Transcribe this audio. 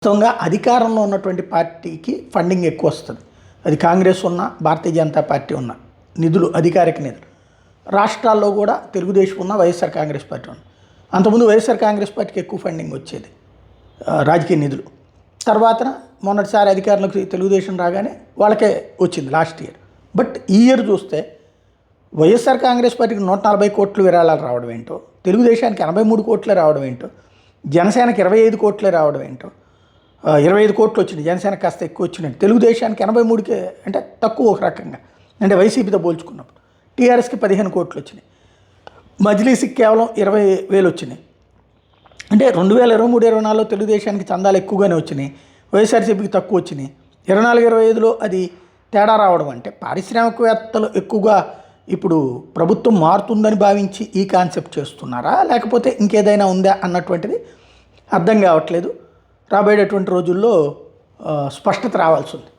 వాస్తవంగా అధికారంలో ఉన్నటువంటి పార్టీకి ఫండింగ్ ఎక్కువ వస్తుంది. అది కాంగ్రెస్ ఉన్న భారతీయ జనతా పార్టీ ఉన్న నిధులు, అధికారిక నిధులు. రాష్ట్రాల్లో కూడా తెలుగుదేశం ఉన్న వైఎస్ఆర్ కాంగ్రెస్ పార్టీ ఉన్న. అంతకుముందు వైఎస్ఆర్ కాంగ్రెస్ పార్టీకి ఎక్కువ ఫండింగ్ వచ్చేది, రాజకీయ నిధులు. తర్వాత మొన్నటిసారి అధికారంలోకి తెలుగుదేశం రాగానే వాళ్ళకే వచ్చింది లాస్ట్ ఇయర్. బట్ ఈ ఇయర్ చూస్తే వైఎస్ఆర్ కాంగ్రెస్ పార్టీకి 140 కోట్లు విరాళాలు రావడం ఏంటో, తెలుగుదేశానికి 83 కోట్లే రావడం ఏంటో, జనసేనకి 25 కోట్లే రావడం ఏంటో. 25 కోట్లు వచ్చినాయి, జనసేనకి కాస్త ఎక్కువ వచ్చినాయి. తెలుగుదేశానికి 83కే అంటే తక్కువ ఒక రకంగా, అంటే వైసీపీతో పోల్చుకున్నప్పుడు. టీఆర్ఎస్కి 15 కోట్లు వచ్చినాయి, మజ్లీస్కి కేవలం 20,000 వచ్చినాయి. అంటే 2023-24లో తెలుగుదేశానికి చందాలు ఎక్కువగానే వచ్చినాయి, వైఎస్ఆర్సీపీకి తక్కువ వచ్చినాయి. 24-25లో అది తేడా రావడం అంటే పారిశ్రామికవేత్తలు ఎక్కువగా ఇప్పుడు ప్రభుత్వం మారుతుందని భావించి ఈ కాన్సెప్ట్ చేస్తున్నారా, లేకపోతే ఇంకేదైనా ఉందా అన్నటువంటిది అర్థం కావట్లేదు. రాబోయేటటువంటి రోజుల్లో స్పష్టత రావాల్సి ఉంది.